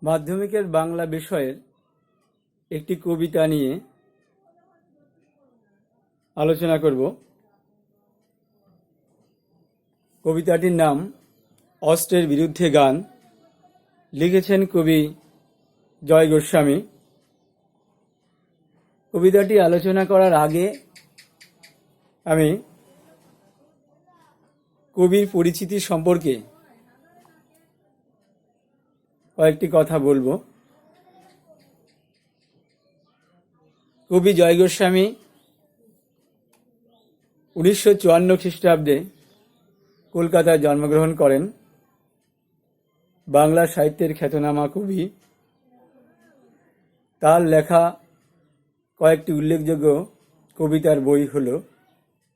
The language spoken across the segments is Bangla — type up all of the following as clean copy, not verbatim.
মাধ্যমিকের বাংলা বিষয়ের একটি কবিতা নিয়ে আলোচনা করব। কবিতাটির নাম অস্ত্রের বিরুদ্ধে গান। লিখেছেন কবি জয় গোস্বামী। কবিতাটি আলোচনা করার আগে আমি কবির পরিচিতি সম্পর্কে কয়েকটি কথা বলবো। কবি জয় গোস্বামী 1954 খ্রিস্টাব্দে কলকাতায় জন্মগ্রহণ করেন। বাংলা সাহিত্যের খ্যাতনামা কবি। তার লেখা কয়েকটি উল্লেখযোগ্য কবিতার বই হল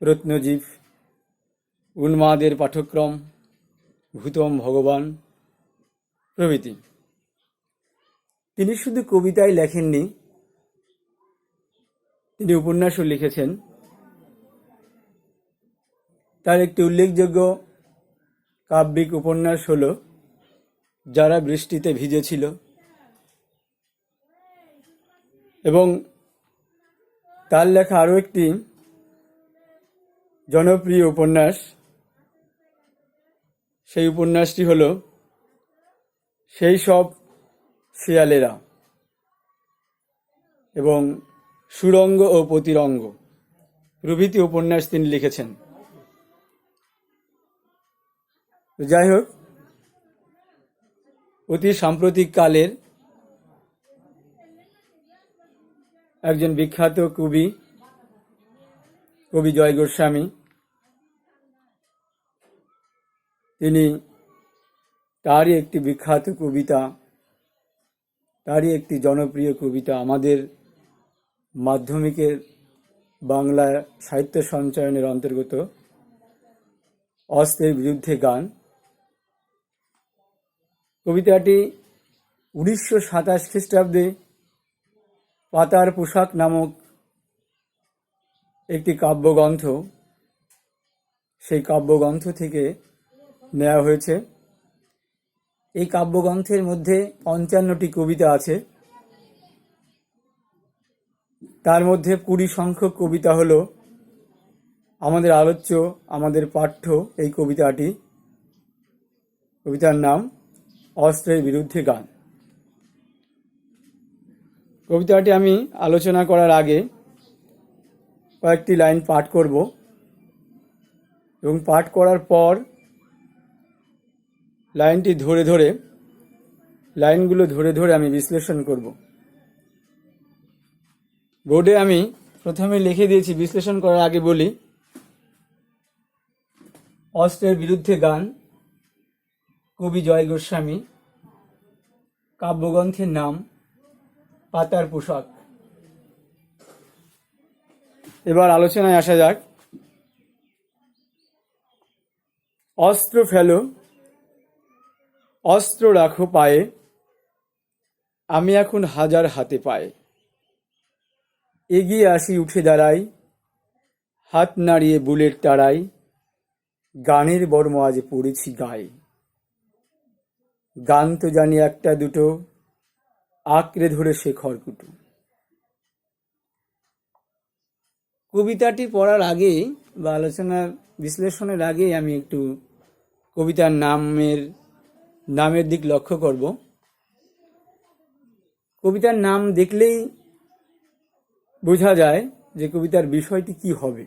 রত্নজীব, উন্মাদের পাঠক্রম, ভূতম ভগবান প্রভৃতি। তিনি শুধু কবিতাই লেখেননি, তিনি উপন্যাসও লিখেছেন। তার একটি উল্লেখযোগ্য কাব্যিক উপন্যাস হল যারা বৃষ্টিতে ভিজেছিল, এবং তার লেখা আরও একটি জনপ্রিয় উপন্যাস, সেই উপন্যাসটি হল সেই সব শেয়ালেরা এবং সুরঙ্গ ও প্রতিরঙ্গ প্রভৃতি উপন্যাস তিনি লিখেছেন। যাই হোক, অতি সাম্প্রতিক কালের একজন বিখ্যাত কবি জয় গোস্বামী, তিনি তারই একটি বিখ্যাত কবিতা, তারই একটি জনপ্রিয় কবিতা আমাদের মাধ্যমিকের বাংলা সাহিত্য সঞ্চয়নের অন্তর্গত অস্ত্রের বিরুদ্ধে গান। কবিতাটি 1927 খ্রিস্টাব্দে পাতার পোশাক নামক একটি কাব্যগ্রন্থ, সেই কাব্যগ্রন্থ থেকে নেওয়া হয়েছে। এই কাব্যগ্রন্থের মধ্যে 55টি কবিতা আছে। তার মধ্যে 20 সংখ্যক কবিতা হলো আমাদের আলোচ্য, আমাদের পাঠ্য এই কবিতাটি। কবিতার নাম অস্ত্রের বিরুদ্ধে গান। কবিতাটি আমি আলোচনা করার আগে কয়েকটি লাইন পাঠ করব, এবং পাঠ করার পর লাইনগুলো ধরে ধরে আমি বিশ্লেষণ করব। বোর্ডে আমি প্রথমে লিখে দিয়েছি, বিশ্লেষণ করার আগে বলি, অস্ত্রের বিরুদ্ধে গান, কবি জয় গোস্বামী, কাব্যগ্রন্থের নাম পাতার পোশাক। এবার আলোচনায় আসা যাক। অস্ত্র ফেলো, অস্ত্র রাখো পায়ে, আমি এখন হাজার হাতে পায়ে, এগিয়ে আসি উঠে দাঁড়াই, হাত নাড়িয়ে বুলেট তাড়াই, গানের বর্ম আজ পড়েছি গায়ে, গান তো জানি একটা দুটো, আঁকড়ে ধরে সে খড়কুটো। কবিতাটি পড়ার আগে বা আলোচনার বিশ্লেষণের আগে আমি একটু কবিতার নামের দিক লক্ষ্য করব। কবিতার নাম দেখলেই বোঝা যায় যে কবিতার বিষয়টি কি হবে।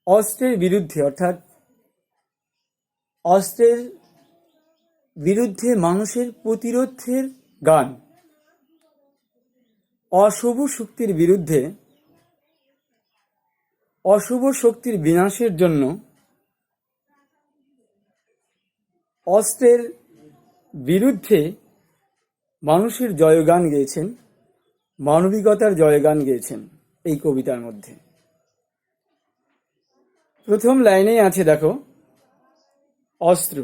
অস্ত্রের বিরুদ্ধে, অর্থাৎ অস্ত্রের বিরুদ্ধে মানুষের প্রতিরোধের গান। অশুভ শক্তির বিরুদ্ধে, অশুভ শক্তির বিনাশের জন্য অস্ত্রের বিরুদ্ধে মানুষের জয়গান গেয়েছেন, মানবিকতার জয়গান গেয়েছেন এই কবিতার মধ্যে। প্রথম লাইনেই আছে, দেখো, অস্ত্র,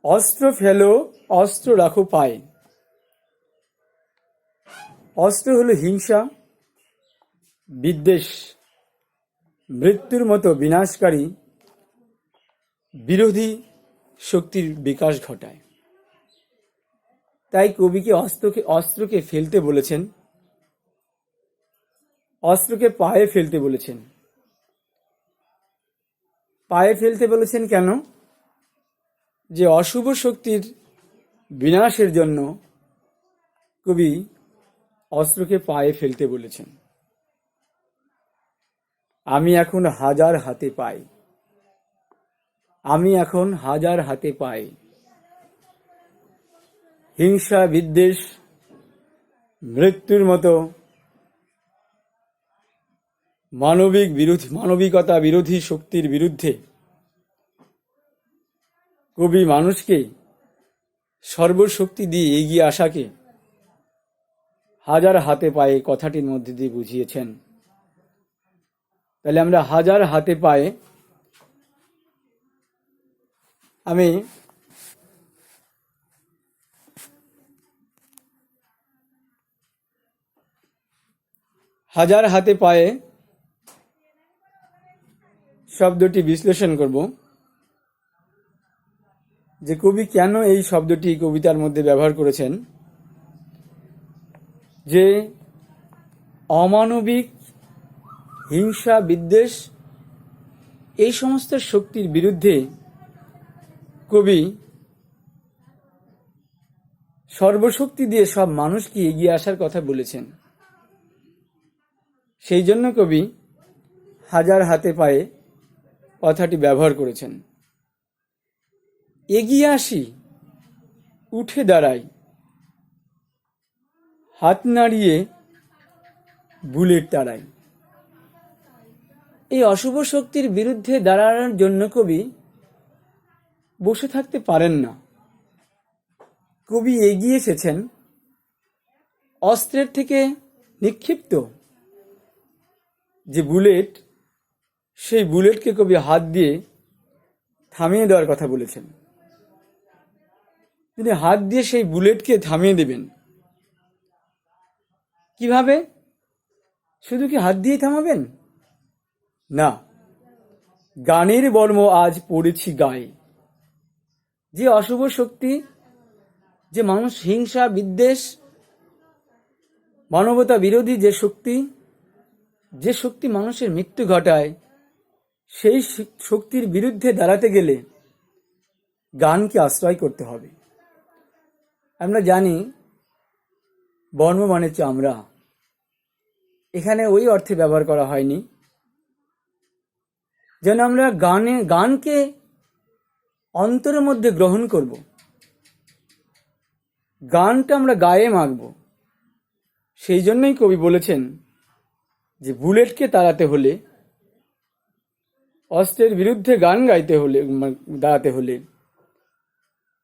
অস্ত্র ফেলো, অস্ত্র রাখো পায়ে। অস্ত্র হলো হিংসা, বিদ্বেষ, মৃত্যুর মতো বিনাশকারী বিরোধী শক্তির বিকাশ ঘটায়। তাই কবিকে অস্ত্রকে ফেলতে বলেছেন, অস্ত্রকে পায়ে ফেলতে বলেছেন। পায়ে ফেলতে বলেছেন কেন? যে অশুভ শক্তির বিনাশের জন্য কবি অস্ত্রকে পায়ে ফেলতে বলেছেন। আমি এখন হাজার হাতে পাই, আমি এখন হাজার হাতে পাই। হিংসা, বিদ্বেষ, মৃত্যুর মতো মানবিকতা বিরোধী শক্তির বিরুদ্ধে কবি মানুষকে সর্বশক্তি দিয়ে এগিয়ে আসাকে হাজার হাতে পায়ে কথাটির মধ্যে দিয়ে বুঝিয়েছেন। তাহলে আমরা হাজার হাতে পায়ে, আমি হাজার হাতে পায়ে শব্দটি বিশ্লেষণ করব, যে কবি কেন এই শব্দটি কবিতার মধ্যে ব্যবহার করেছেন। যে অমানবিক, হিংসা, বিদ্বেষ এই সমস্ত শক্তির বিরুদ্ধে কবি সর্বশক্তি দিয়ে সব মানুষকে এগিয়ে আসার কথা বলেছেন। সেই জন্য কবি হাজার হাতে পায়ে কথাটি ব্যবহার করেছেন। এগিয়ে আসি, উঠে দাঁড়াই, হাত নাড়িয়ে বুলেট তাড়াই। এই অশুভ শক্তির বিরুদ্ধে দাঁড়ানোর জন্য কবি বসে থাকতে পারেন না। কবি এগিয়ে এসেছেন। অস্ত্রের থেকে নিক্ষিপ্ত যে বুলেট, সেই বুলেটকে কবি হাত দিয়ে থামিয়ে দেওয়ার কথা বলেছেন। তিনি হাত দিয়ে সেই বুলেটকে থামিয়ে দেবেন। কিভাবে? শুধু কি হাত দিয়ে থামাবেন? না, গানের বর্ম আজ পড়েছি গায়ে। যে অশুভ শক্তি, যে মানুষ হিংসা, বিদ্বেষ, মানবতা বিরোধী যে শক্তি মানুষের মৃত্যু ঘটায়, সেই শক্তির বিরুদ্ধে দাঁড়াতে গেলে গানকে আশ্রয় করতে হবে। আমরা জানি বর্ম মানে চামড়া, এখানে ওই অর্থে ব্যবহার করা হয়নি। যেন আমরা গানকে অন্তরের মধ্যে গ্রহণ করব, গানটা আমরা গায়ে মাখব। সেই জন্যই কবি বলেছেন যে বুলেটকে তাড়াতে হলে, অস্ত্রের বিরুদ্ধে গান গাইতে হলে, দাঁড়াতে হলে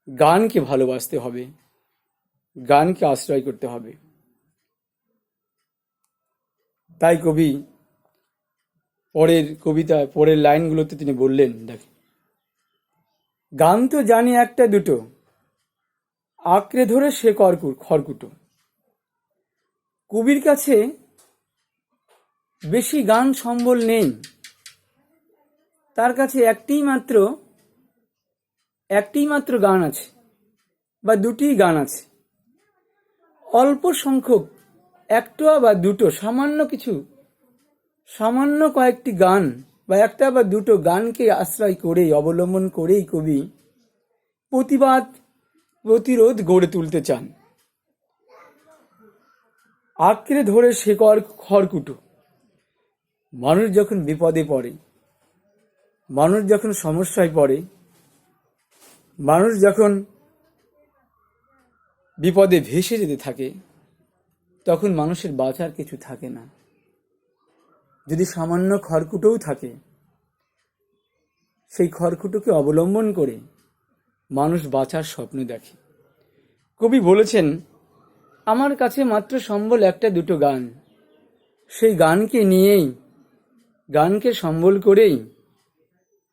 গানকে ভালোবাসতে হবে, গানকে আশ্রয় করতে হবে। তাই কবি পরের লাইনগুলোতে তিনি বললেন, দেখেন, গান তো জানি একটা দুটো, আঁকড়ে ধরে সে খড়কুটো। কবির কাছে বেশি গান সম্বল নেই। তার কাছে একটি মাত্র গান আছে, বা দুটি গান আছে। অল্প সংখ্যক একটা বা দুটো সামান্য কয়েকটি গান বা একটা বা দুটো গানকে আশ্রয় করেই, অবলম্বন করেই কবি প্রতিরোধ গড়ে তুলতে চান। আঁকড়ে ধরে শেকড় খড়কুটো। মানুষ যখন বিপদে পড়ে, মানুষ যখন সমস্যায় পড়ে, মানুষ যখন বিপদে ভেসে যেতে থাকে, তখন মানুষের বাঁচার কিছু থাকে না। যদি সামান্য খড়কুটোও থাকে, সেই খড়কুটোকে অবলম্বন করে মানুষ বাঁচার স্বপ্ন দেখে। কবি বলেছেন, আমার কাছে মাত্র সম্বল একটা দুটো গান, সেই গানকে নিয়েই, গানকে সম্বল করেই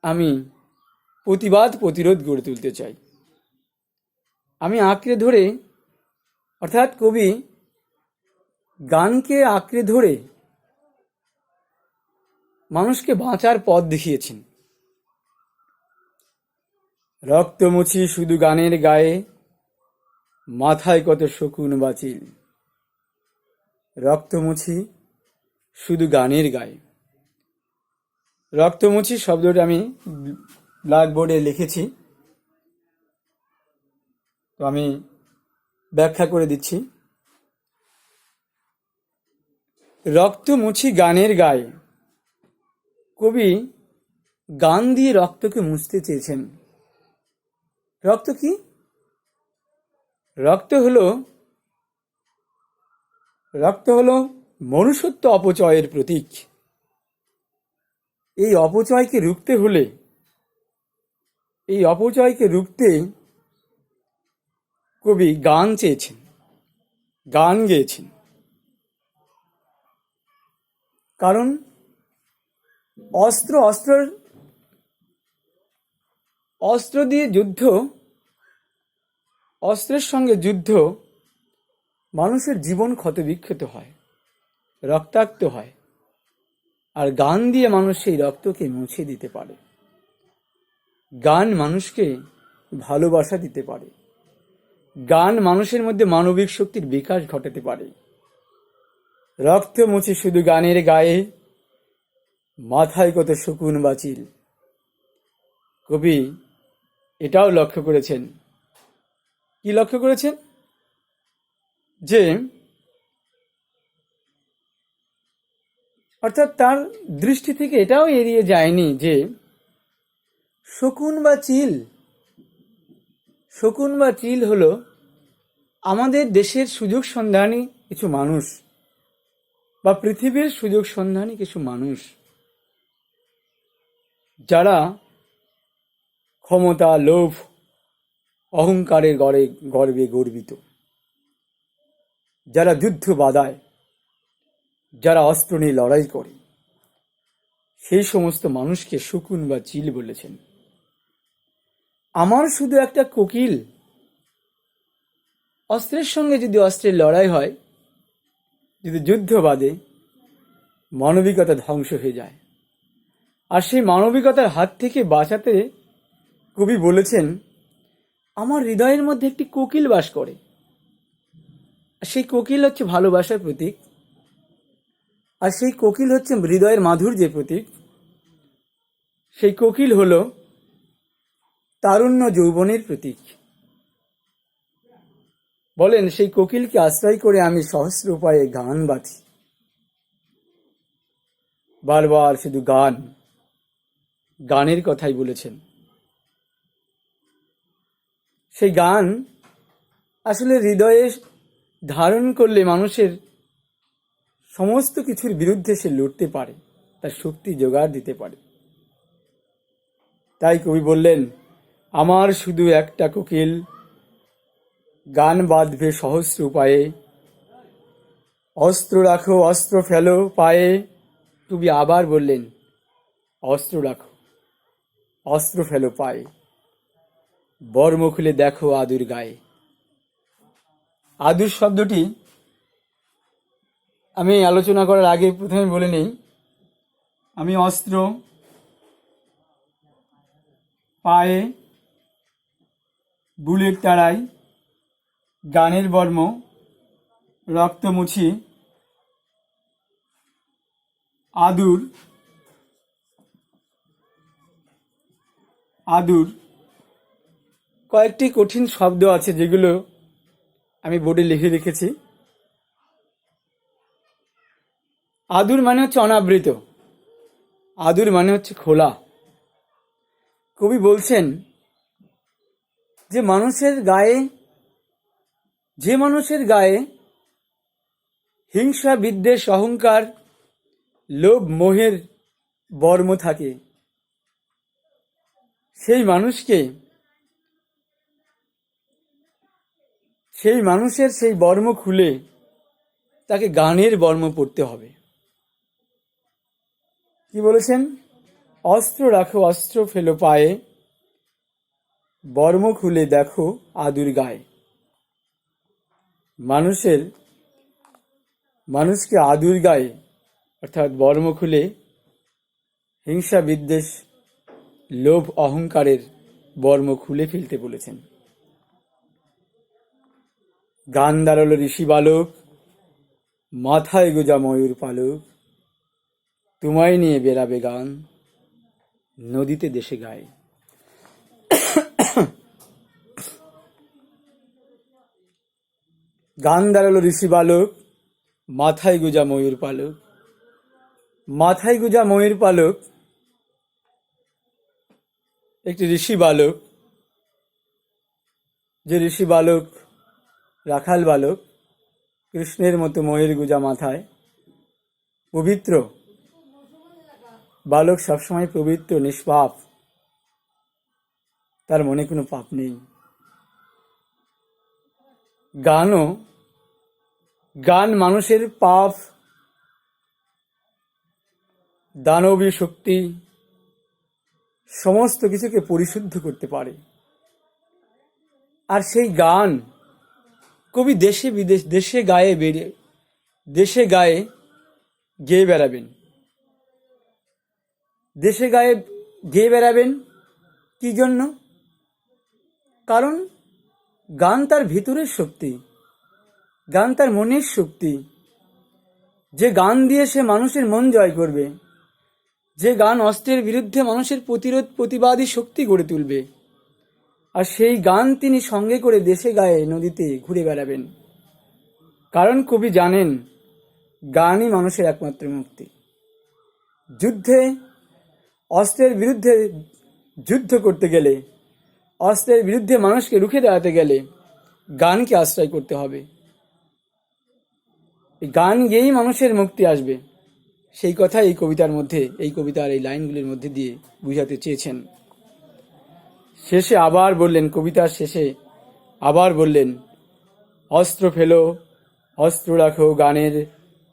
আমি প্রতিরোধ গড়ে তুলতে চাই। আমি আঁকড়ে ধরে, অর্থাৎ কবি গানকে আঁকড়ে ধরে মানুষকে বাঁচার পথ দেখিয়েছেন। রক্ত মুছি শুধু গানের গায়ে, মাথায় কত শকুন বাচিল। রক্ত মুছি শুধু গানের গায়ে। রক্তমুছি শব্দটা আমি ব্ল্যাকবোর্ডে লিখেছি, তো আমি ব্যাখ্যা করে দিচ্ছি। রক্তমুছি গানের গায়ে, কবি গান দিয়ে রক্তকে মুছতে চেয়েছেন। রক্ত কি? রক্ত হলো মনুষ্যত্ব অপচয়ের প্রতীক। এই অপচয়কে রুখতে কবি গান চেয়েছেন, গান গেয়েছেন। কারণ অস্ত্র দিয়ে যুদ্ধ, অস্ত্রের সঙ্গে যুদ্ধ মানুষের জীবন ক্ষতবিক্ষত হয়, রক্তাক্ত হয়। আর গান দিয়ে মানুষ সেই রক্তকে মুছে দিতে পারে। গান মানুষকে ভালোবাসা দিতে পারে। গান মানুষের মধ্যে মানবিক শক্তির বিকাশ ঘটাতে পারে। রক্ত মুছে শুধু গানের গায়ে, মাথায় কত শকুন বাচিল। কবি এটাও লক্ষ্য করেছেন। কি লক্ষ্য করেছেন? যে অর্থাৎ তার দৃষ্টি থেকে এটাও এড়িয়ে যায়নি যে শকুন বা চিল হলো আমাদের দেশের সুযোগ সন্ধানী কিছু মানুষ, বা পৃথিবীর সুযোগ সন্ধানী কিছু মানুষ, যারা ক্ষমতা, লোভ, অহংকারের গর্বে গর্বিত, যারা যুদ্ধ বাধায়, যারা অস্ত্র নিয়ে লড়াই করে, সেই সমস্ত মানুষকে শকুন বা চিল বলেছেন। আমার শুধু একটা কোকিল, অস্ত্রের সঙ্গে যদি অস্ত্রের লড়াই হয়, যদি যুদ্ধ বাঁধে, মানবিকতা ধ্বংস হয়ে যায়। আর সেই মানবিকতার হাত থেকে বাঁচাতে কবি বলেছেন, আমার হৃদয়ের মধ্যে একটি কোকিল বাস করে। সেই কোকিল হচ্ছে ভালোবাসার প্রতীক, আর সেই কোকিল হচ্ছে হৃদয়ের মাধুর্যের প্রতীক। সেই কোকিল হলো তারুণ্য যৌবনের প্রতীক। বলেন, সেই কোকিলকে আশ্রয় করে আমি সহস্র উপায়ে গান বাঁধি। বারবার শুধু গানের কথাই বলেছেন। সেই গান আসলে হৃদয়ে ধারণ করলে মানুষের সমস্ত কিছুর বিরুদ্ধে সে লড়তে পারে, তার শক্তি জোগাড় দিতে পারে। তাই কবি বললেন, আমার শুধু একটা কোকিল, গান বাঁধবে সহস্র উপায়ে। অস্ত্র রাখো, অস্ত্র ফেলো পায়ে। কবি আবার বললেন, অস্ত্র রাখো, অস্ত্র ফেলো পায়ে। বর্ম খুলে দেখো আদুর গায়ে। আদুর শব্দটি আমি আলোচনা করার আগে প্রথমে বলে নেই, আমি অস্ত্র, পায়ে বুলেট তাড়াই, গানের বর্ম, রক্ত মুছি, আদুর কয়েকটি কঠিন শব্দ আছে যেগুলো আমি বোর্ডে লিখে রেখেছি। আদুর মানে হচ্ছে অনাবৃত, আদুর মানে হচ্ছে খোলা। কবি বলছেন যে মানুষের গায়ে হিংসা, বিদ্বেষ, অহংকার, লোভ, মোহের বর্ম থাকে, সেই মানুষের সেই বর্ম খুলে তাকে গানের বর্ম পড়তে হবে। কি বলেছেন? অস্ত্র রাখো, অস্ত্র ফেলো পায়ে, বর্ম খুলে দেখো আদুর গায়ে। মানুষকে আদুর গায়ে অর্থাৎ বর্ম খুলে হিংসা, বিদ্বেষ, লোভ, অহংকারের বর্ম খুলে ফেলতে বলেছেন। গান দাঁড়ালো ঋষি বালক, মাথায় গোজা ময়ূর পালক, তোমায় নিয়ে বেরাবে গান, নদীতে দেশে গায়। গান দাঁড়ালো ঋষি বালক, মাথায় গোজা ময়ূর পালক। মাথায় গোজা ময়ূর পালক একটি ঋষি বালক, যে ঋষি বালক রাখাল বালক, কৃষ্ণের মতো ময়ূর গোজা মাথায়, পবিত্র বালক, সবসময় পবিত্র, নিষ্পাপ, তার মনে কোনো পাপ নেই। গান মানুষের পাপ, দানবীয় শক্তি, সমস্ত কিছুকে পরিশুদ্ধ করতে পারে। আর সেই গান কবি দেশে বিদেশ, দেশে গায়ে গেয়ে বেড়াবেন। দেশে গায়ে গেয়ে বেড়াবেন কি জন্য? কারণ গান তার ভিতরের শক্তি, গান তার মনের শক্তি। যে গান দিয়ে সে মানুষের মন জয় করবে, যে গান অস্ত্রের বিরুদ্ধে মানুষের প্রতিবাদী শক্তি গড়ে তুলবে, আর সেই গান তিনি সঙ্গে করে দেশে গায়ে নদীতে ঘুরে বেড়াবেন। কারণ কবি জানেন গানই মানুষের একমাত্র মুক্তি। যুদ্ধে অস্ত্রের বিরুদ্ধে যুদ্ধ করতে গেলে, অস্ত্রের বিরুদ্ধে মানুষকে রুখে দাঁড়াতে গেলে গানকে আশ্রয় করতে হবে। গান গেয়েই মানুষের মুক্তি আসবে, সেই কথা এই কবিতার মধ্যে, এই কবিতার এই লাইনগুলির মধ্যে দিয়ে বুঝাতে চেয়েছেন। শেষে আবার বললেন, কবিতার শেষে আবার বললেন, অস্ত্র ফেলো, অস্ত্র রাখো গানের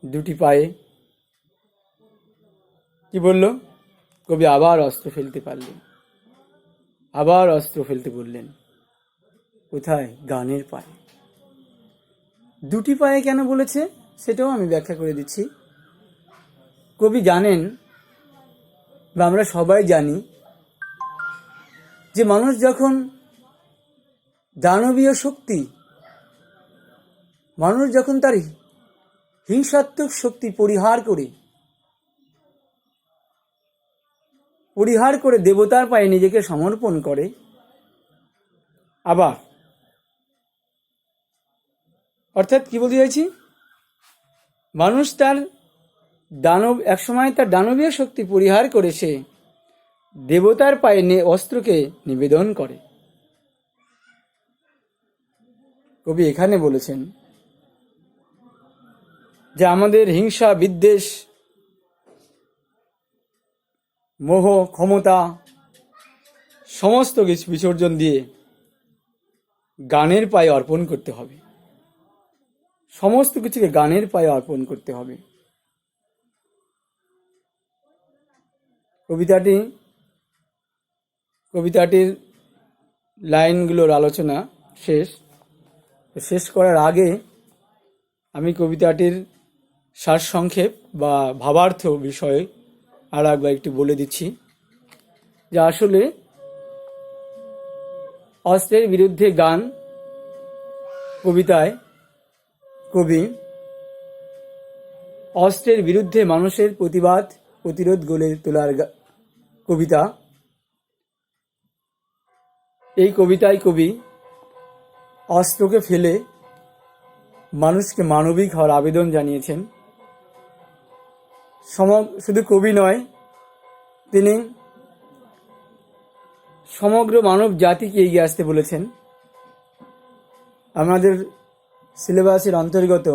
দুটি পায়ে। কি বলল কবি? আবার অস্ত্র ফেলতে পারলেন, আবার অস্ত্র ফেলতে বললেন। কোথায়? গানের পায়ে। দুটি পায়ে কেন বলেছে সেটাও আমি ব্যাখ্যা করে দিচ্ছি। কবি জানেন, বা আমরা সবাই জানি, যে মানুষ যখন দানবীয় শক্তি, মানুষ যখন তার হিংসাত্মক শক্তি পরিহার করে দেবতার পায়ে নিজেকে সমর্পণ করে, আবার অর্থাৎ কি বলতে চাইছি, মানুষ তার একসময় তার দানবীয় শক্তি পরিহার করে সে দেবতার পায়ে অস্ত্রকে নিবেদন করে। কবি এখানে বলেছেন যে আমাদের হিংসা, বিদ্বেষ, মোহ, ক্ষমতা সমস্ত কিছু বিসর্জন দিয়ে গানের পায়ে অর্পণ করতে হবে। সমস্ত কিছুকে গানের পায়ে অর্পণ করতে হবে। কবিতাটির লাইনগুলোর আলোচনা শেষ করার আগে আমি কবিতাটির সারসংক্ষেপ বা ভাবার্থ বিষয়ে আর একবার একটু বলে দিচ্ছি, যে আসলে অস্ত্রের বিরুদ্ধে গান কবিতায় কবি অস্ত্রের বিরুদ্ধে মানুষের প্রতিরোধ গড়ে তোলার কবিতা। এই কবিতায় কবি অস্ত্রকে ফেলে মানুষকে মানবিক হওয়ার আবেদন জানিয়েছেন। শুধু কবি নয়, তিনি সমগ্র মানব জাতিকে এগিয়ে আসতে বলেছেন। আমাদের সিলেবাসের অন্তর্গত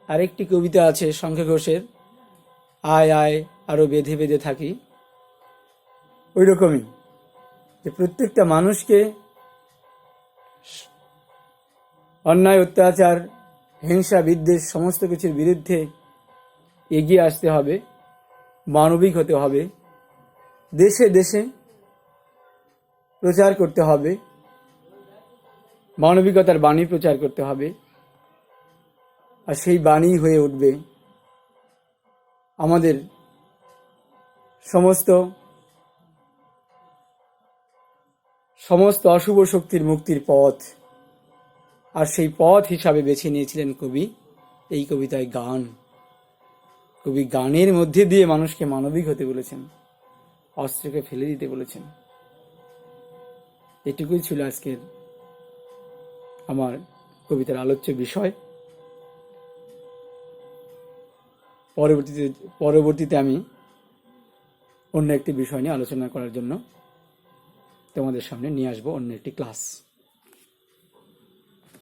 আরেকটি কবিতা আছে শঙ্খ ঘোষের, আয় আয় আরো বেঁধে বেঁধে থাকি। ওই রকমই যে প্রত্যেকটা মানুষকে অন্যায়, অত্যাচার, হিংসা, বিদ্বেষ সমস্ত কিছুর বিরুদ্ধে এগিয়ে আসতে হবে, মানবিক হতে হবে, দেশে দেশে প্রচার করতে হবে, মানবিকতার বাণী প্রচার করতে হবে। আর সেই বাণী হয়ে উঠবে আমাদের সমস্ত সমস্ত অশুভ শক্তির মুক্তির পথ, আর সেই পথ হিসাবে বেছে নিয়েছিলেন কবি এই কবিতায় গান। কবি গানের মধ্যে দিয়ে মানুষকে মানবিক হতে বলেছেন, অস্ত্রকে ফেলে দিতে বলেছেন। এটুকুই ছিল আজকের আমার কবিতার আলোচ্য বিষয়। পরবর্তীতে আমি অন্য একটি বিষয় নিয়ে আলোচনা করার জন্য তোমাদের সামনে নিয়ে আসবো অন্য একটি ক্লাস।